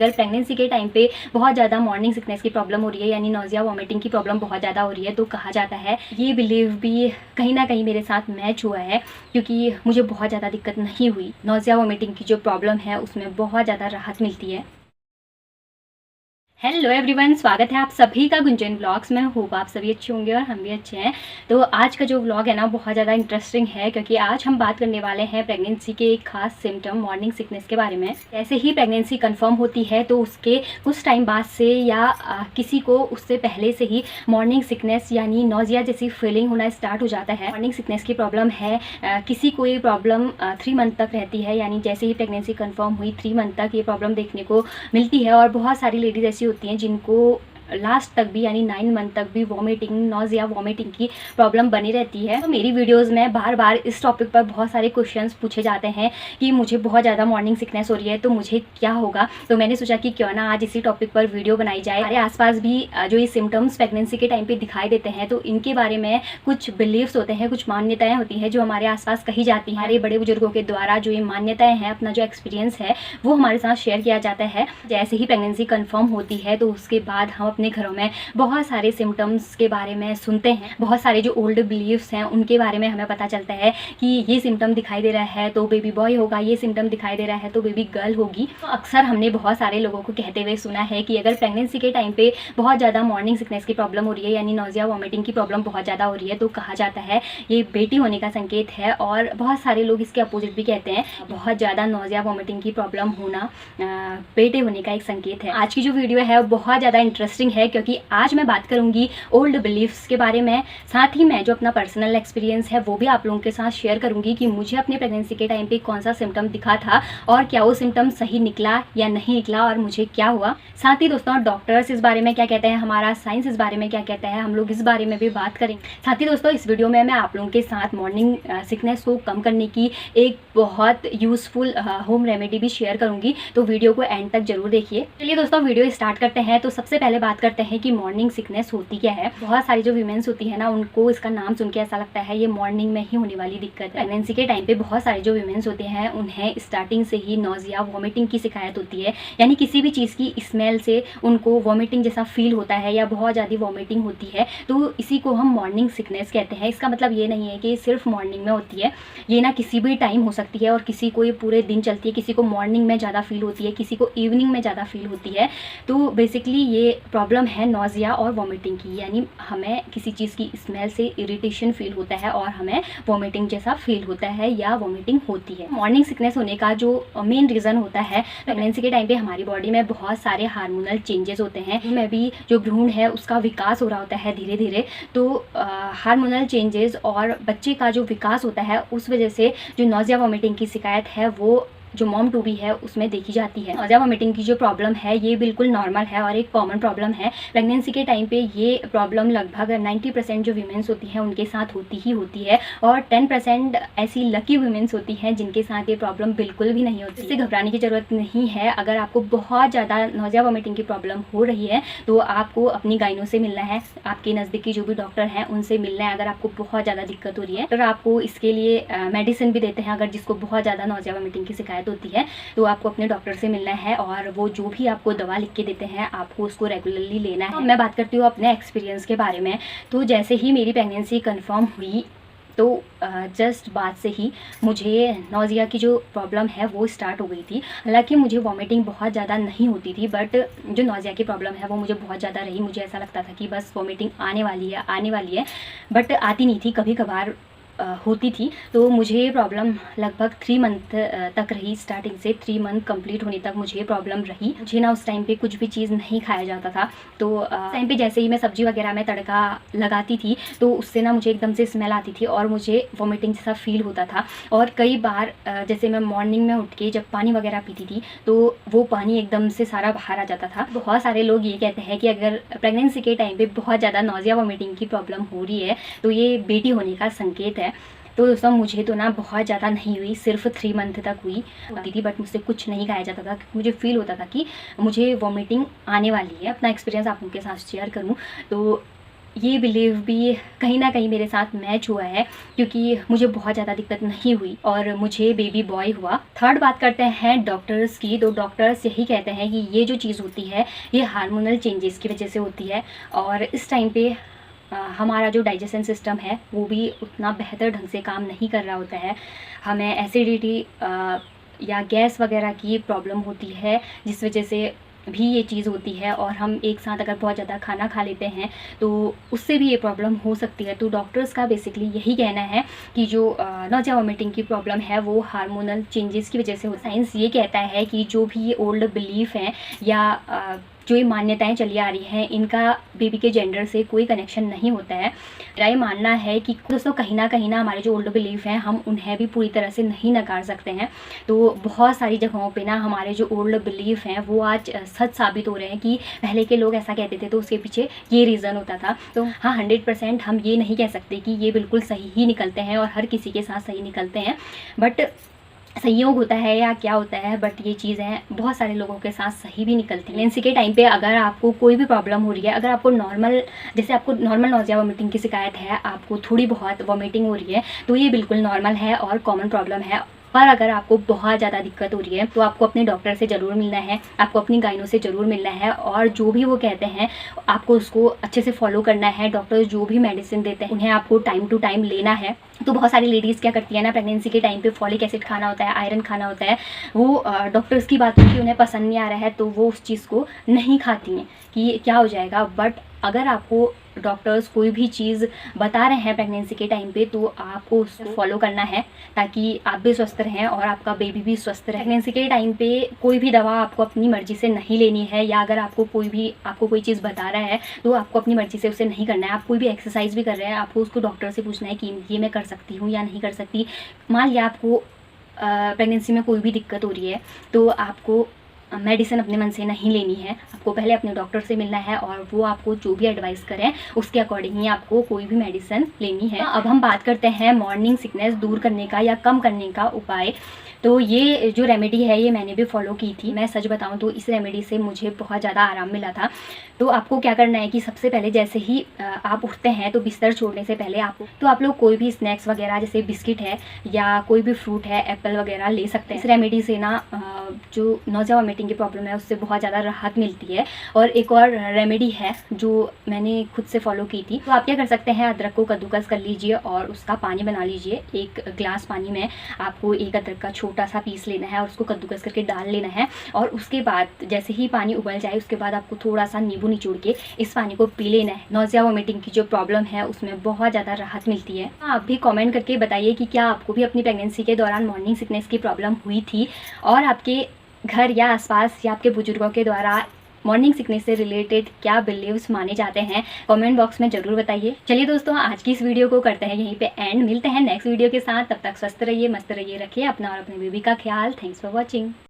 अगर प्रेगनेंसी के टाइम पे बहुत ज़्यादा मॉर्निंग सिकनेस की प्रॉब्लम हो रही है, यानी नोज़िया वॉमिटिंग की प्रॉब्लम बहुत ज़्यादा हो रही है, तो कहा जाता है, ये बिलीव भी कहीं ना कहीं मेरे साथ मैच हुआ है, क्योंकि मुझे बहुत ज़्यादा दिक्कत नहीं हुई। नोज़िया वॉमिटिंग की जो प्रॉब्लम है उसमें बहुत ज़्यादा राहत मिलती है। हेलो एवरीवन, स्वागत है आप सभी का गुंजन ब्लॉग्स में। होप आप सभी अच्छे होंगे और हम भी अच्छे हैं। तो आज का जो व्लॉग है ना, बहुत ज़्यादा इंटरेस्टिंग है, क्योंकि आज हम बात करने वाले हैं प्रेगनेंसी के एक खास सिम्टम मॉर्निंग सिकनेस के बारे में। जैसे ही प्रेगनेंसी कंफर्म होती है तो उसके कुछ टाइम बाद से या किसी को उससे पहले से ही मॉर्निंग सिकनेस यानी नोज़िया जैसी फीलिंग होना स्टार्ट हो जाता है। मॉर्निंग सिकनेस की प्रॉब्लम है, किसी को ये प्रॉब्लम 3 मंथ तक रहती है, यानी जैसे ही प्रेगनेंसी कन्फर्म हुई 3 मंथ तक ये प्रॉब्लम देखने को मिलती है। और बहुत सारी लेडीज ऐसी होती हैं जिनको लास्ट तक भी यानी 9 मंथ तक भी वॉमिटिंग, नोज़िया वॉमिटिंग की प्रॉब्लम बनी रहती है। तो मेरी वीडियोस में बार बार इस टॉपिक पर बहुत सारे क्वेश्चंस पूछे जाते हैं कि मुझे बहुत ज़्यादा मॉर्निंग सिकनेस हो रही है तो मुझे क्या होगा। तो मैंने सोचा कि क्यों ना आज इसी टॉपिक पर वीडियो बनाई जाए। हमारे आसपास भी जो ये सिम्टम्स प्रेगनेंसी के टाइम पर दिखाई देते हैं तो इनके बारे में कुछ बिलीव्स होते हैं, कुछ मान्यताएँ होती हैं जो हमारे आसपास कही जाती हैं। हमारे बड़े बुजुर्गों के द्वारा जो ये मान्यताएँ हैं, अपना जो एक्सपीरियंस है वो हमारे साथ शेयर किया जाता है। जैसे ही प्रेगनेंसी कन्फर्म होती है तो उसके बाद हम अपने घरों में बहुत सारे सिम्टम्स के बारे में सुनते हैं। बहुत सारे जो ओल्ड बिलीव्स हैं उनके बारे में हमें पता चलता है कि ये सिम्टम दिखाई दे रहा है तो बेबी बॉय होगा, ये सिम्टम दिखाई दे रहा है तो बेबी गर्ल होगी। तो अक्सर हमने बहुत सारे लोगों को कहते हुए सुना है कि अगर प्रेगनेंसी के टाइम पे बहुत ज़्यादा मॉर्निंग सिकनेस की प्रॉब्लम हो रही है, यानी नोज़िया वॉमिटिंग की प्रॉब्लम बहुत ज़्यादा हो रही है, तो कहा जाता है ये बेटी होने का संकेत है। और बहुत सारे लोग इसके अपोजिट भी कहते हैं, बहुत ज़्यादा नोज़िया वॉमिटिंग की प्रॉब्लम होना बेटे होने का एक संकेत है। आज की जो वीडियो है वो बहुत ज़्यादा इंटरेस्टिंग है, क्योंकि आज मैं बात करूंगी ओल्ड बिलीफ्स के बारे में। साथ ही मैं जो अपना पर्सनल एक्सपीरियंस है वो भी आप लोगों के साथ शेयर करूंगी कि मुझे अपने प्रेगनेंसी के टाइम पे कौन सा सिम्टम दिखा था और क्या वो सिम्टम सही निकला या नहीं निकला और मुझे क्या हुआ। साथ ही दोस्तों, डॉक्टर्स इस बारे में क्या कहते हैं, हमारा साइंस इस बारे में क्या कहता है, हम लोग इस बारे में भी बात करेंगे। साथ ही दोस्तों, इस वीडियो में मैं आप लोगों के साथ मॉर्निंग सिकनेस को कम करने की एक बहुत यूजफुल होम रेमेडी भी शेयर करूंगी, तो वीडियो को एंड तक जरूर देखिए। चलिए दोस्तों, वीडियो स्टार्ट करते हैं। तो सबसे पहले बात करते हैं कि मॉर्निंग सिकनेस होती क्या है। बहुत सारी जो वीमेंस होती है ना, उनको इसका नाम सुन के ऐसा लगता है ये मॉर्निंग में ही होने वाली दिक्कत है। प्रेगनेंसी के टाइम पे बहुत सारे जो वीमेंस होते हैं उन्हें स्टार्टिंग से ही नोज़िया वॉमिटिंग की शिकायत होती है, यानी किसी भी चीज़ की स्मेल से उनको वॉमिटिंग जैसा फील होता है या बहुत ज़्यादा वॉमिटिंग होती है, तो इसी को हम मॉर्निंग सिकनेस कहते हैं। इसका मतलब ये नहीं है कि सिर्फ मॉर्निंग में होती है, ये ना किसी भी टाइम हो सकती है और किसी को ये पूरे दिन चलती है। किसी को मॉर्निंग में ज़्यादा फील होती है, किसी को इवनिंग में ज़्यादा फील होती है। तो बेसिकली ये प्रॉब्लम है नोज़िया और वॉमिटिंग की, यानी हमें किसी चीज़ की स्मेल से इरिटेशन फील होता है और हमें वॉमिटिंग जैसा फील होता है या वॉमिटिंग होती है। मॉर्निंग सिकनेस होने का जो मेन रीज़न होता है, प्रेगनेंसी के टाइम पे हमारी बॉडी में बहुत सारे हार्मोनल चेंजेस होते हैं, में भी जो भ्रूण है उसका विकास हो रहा होता है धीरे धीरे। तो हार्मोनल चेंजेस और बच्चे का जो विकास होता है उस वजह से जो नोज़िया वॉमिटिंग की शिकायत है वो जो मॉम टू बी है उसमें देखी जाती है। नोज़िया वॉमिटिंग की जो प्रॉब्लम है ये बिल्कुल नॉर्मल है और एक कॉमन प्रॉब्लम है। प्रेगनेंसी के टाइम पे ये प्रॉब्लम लगभग 90% जो वीमेंस होती हैं उनके साथ होती ही होती है, और 10% ऐसी लकी वीमेंस होती हैं जिनके साथ ये प्रॉब्लम बिल्कुल भी नहीं होती। इससे घबराने की ज़रूरत नहीं है। अगर आपको बहुत ज़्यादा नोज़िया वॉमिटिंग की प्रॉब्लम हो रही है तो आपको अपनी गाइनो से मिलना है, आपके नज़दीकी जो भी डॉक्टर हैं उनसे मिलना है। अगर आपको बहुत ज़्यादा दिक्कत हो रही है तो आपको इसके लिए मेडिसिन भी देते हैं। अगर जिसको बहुत ज़्यादा नोज़िया वॉमिटिंग की शिकायत होती है तो आपको अपने डॉक्टर से मिलना है और वो जो भी आपको दवा लिख के देते हैं आपको उसको रेगुलरली लेना है। मैं बात करती हूँ अपने एक्सपीरियंस के बारे में। तो जैसे ही मेरी प्रेगनेंसी कंफर्म हुई तो जस्ट बाद से ही मुझे नोज़िया की जो प्रॉब्लम है वो स्टार्ट हो गई थी। हालांकि मुझे वॉमिटिंग बहुत ज़्यादा नहीं होती थी, बट जो नोज़िया की प्रॉब्लम है वो मुझे बहुत ज़्यादा रही। मुझे ऐसा लगता था कि बस वॉमिटिंग आने वाली है, बट आती नहीं थी, कभी कभार होती थी। तो मुझे ये प्रॉब्लम लगभग 3 मंथ तक रही। स्टार्टिंग से 3 मंथ कंप्लीट होने तक मुझे ये प्रॉब्लम रही। मुझे ना उस टाइम पे कुछ भी चीज़ नहीं खाया जाता था। तो उस टाइम पे जैसे ही मैं सब्जी वगैरह में तड़का लगाती थी तो उससे ना मुझे एकदम से स्मेल आती थी और मुझे वॉमिटिंग जैसा फील होता था। और कई बार जैसे मैं मॉर्निंग में उठ के जब पानी वगैरह पीती थी तो वो पानी एकदम से सारा बाहर आ जाता था। बहुत सारे लोग ये कहते हैं कि अगर प्रेगनेंसी के टाइम पे बहुत ज़्यादा नोज़िया वॉमिटिंग की प्रॉब्लम हो रही है तो ये बेटी होने का संकेत है। तो दोस्तों, मुझे तो ना बहुत ज़्यादा नहीं हुई, सिर्फ 3 मंथ तक हुई होती थी, बट मुझसे कुछ नहीं खाया जाता था। मुझे फील होता था कि मुझे वॉमिटिंग आने वाली है। अपना एक्सपीरियंस आप उनके साथ शेयर करूँ तो ये बिलीव भी कहीं ना कहीं मेरे साथ मैच हुआ है, क्योंकि मुझे बहुत ज़्यादा दिक्कत नहीं हुई और मुझे बेबी बॉय हुआ। थर्ड बात करते हैं डॉक्टर्स की, तो डॉक्टर्स यही कहते हैं कि ये जो चीज़ होती है ये हार्मोनल चेंजेस की वजह से होती है, और इस टाइम पे हमारा जो डाइजेशन सिस्टम है वो भी उतना बेहतर ढंग से काम नहीं कर रहा होता है। हमें एसिडिटी या गैस वगैरह की प्रॉब्लम होती है, जिस वजह से भी ये चीज़ होती है। और हम एक साथ अगर बहुत ज़्यादा खाना खा लेते हैं तो उससे भी ये प्रॉब्लम हो सकती है। तो डॉक्टर्स का बेसिकली यही कहना है कि जो नॉजिया वॉमिटिंग की प्रॉब्लम है वो हार्मोनल चेंजेस की वजह से हो। साइंस ये कहता है कि जो भी ये ओल्ड बिलीफ हैं या जो ये मान्यताएं चली आ रही हैं, इनका बेबी के जेंडर से कोई कनेक्शन नहीं होता है। मेरा ये मानना है कि दोस्तों कहीं ना हमारे जो ओल्ड बिलीफ हैं हम उन्हें भी पूरी तरह से नहीं नकार सकते हैं। तो बहुत सारी जगहों पे ना हमारे जो ओल्ड बिलीफ हैं वो आज सच साबित हो रहे हैं कि पहले के लोग ऐसा कहते थे तो उसके पीछे ये रीज़न होता था। तो हाँ, 100% हम ये नहीं कह सकते कि ये बिल्कुल सही ही निकलते हैं और हर किसी के साथ सही निकलते हैं, बट संयोग होता है या क्या होता है, बट ये चीज़ें बहुत सारे लोगों के साथ सही भी निकलती हैं। प्रेगनेंसी के टाइम पे अगर आपको कोई भी प्रॉब्लम हो रही है, अगर आपको नॉर्मल, जैसे आपको नॉर्मल नॉजिया वॉमिटिंग की शिकायत है, आपको थोड़ी बहुत वॉमिटिंग हो रही है, तो ये बिल्कुल नॉर्मल है और कॉमन प्रॉब्लम है। पर अगर आपको बहुत ज़्यादा दिक्कत हो रही है तो आपको अपने डॉक्टर से ज़रूर मिलना है, आपको अपनी गाइनो से ज़रूर मिलना है, और जो भी वो कहते हैं आपको उसको अच्छे से फॉलो करना है। डॉक्टर जो भी मेडिसिन देते हैं उन्हें आपको टाइम टू टाइम लेना है। तो बहुत सारी लेडीज़ क्या करती है ना, प्रेगनेंसी के टाइम पे फॉलिक एसिड खाना होता है, आयरन खाना होता है, वो डॉक्टर्स की बात होती है, उन्हें पसंद नहीं आ रहा है तो वो उस चीज़ को नहीं खाती हैं कि क्या हो जाएगा। बट अगर आपको डॉक्टर्स कोई भी चीज़ बता रहे हैं प्रेगनेंसी के टाइम पे तो आपको उसको फॉलो करना है, ताकि आप भी स्वस्थ रहें और आपका बेबी भी स्वस्थ रहे। प्रेगनेंसी के टाइम पे कोई भी दवा आपको अपनी मर्ज़ी से नहीं लेनी है, या अगर आपको कोई चीज़ बता रहा है तो आपको अपनी मर्ज़ी से उसे नहीं करना है। आप कोई भी एक्सरसाइज भी कर रहे हैं, आपको उसको डॉक्टर से पूछना है कि ये मैं कर सकती हूँ या नहीं कर सकती। मान लिया आपको प्रेगनेंसी में कोई भी दिक्कत हो रही है तो आपको मेडिसिन अपने मन से नहीं लेनी है, आपको पहले अपने डॉक्टर से मिलना है और वो आपको जो भी एडवाइस करें उसके अकॉर्डिंग ही आपको कोई भी मेडिसिन लेनी है। अब हम बात करते हैं मॉर्निंग सिकनेस दूर करने का या कम करने का उपाय। तो ये जो रेमेडी है ये मैंने भी फॉलो की थी। मैं सच बताऊं तो इस रेमेडी से मुझे बहुत ज़्यादा आराम मिला था। तो आपको क्या करना है कि सबसे पहले जैसे ही आप उठते हैं तो बिस्तर छोड़ने से पहले आप लोग कोई भी स्नैक्स वगैरह जैसे बिस्किट है या कोई भी फ्रूट है, एप्पल वगैरह ले सकते हैं। इस रेमेडी से ना जो नॉजिया वॉमिटिंग की प्रॉब्लम है उससे बहुत ज़्यादा राहत मिलती है। और एक और रेमेडी है जो मैंने खुद से फॉलो की थी। तो आप क्या कर सकते हैं, अदरक को कद्दूकस कर लीजिए और उसका पानी बना लीजिए। एक ग्लास पानी में आपको एक अदरक का छोटा सा पीस लेना है और उसको कद्दूकस करके डाल लेना है, और उसके बाद जैसे ही पानी उबल जाए उसके बाद आपको थोड़ा सा नींबू निचोड़ के इस पानी को पी लेना है। नॉजिया वॉमिटिंग की जो प्रॉब्लम है उसमें बहुत ज़्यादा राहत मिलती है। आप भी कमेंट करके बताइए कि क्या आपको भी अपनी प्रेगनेंसी के दौरान मॉर्निंग सिकनेस की प्रॉब्लम हुई थी, और आपके घर या आसपास या आपके बुजुर्गों के द्वारा मॉर्निंग सिकनेस से रिलेटेड क्या बिलीव्स माने जाते हैं। कमेंट बॉक्स में ज़रूर बताइए। चलिए दोस्तों, आज की इस वीडियो को करते हैं यहीं पे एंड। मिलते हैं नेक्स्ट वीडियो के साथ, तब तक स्वस्थ रहिए, मस्त रहिए, रखिए अपना और अपने बेबी का ख्याल। Thanks for watching.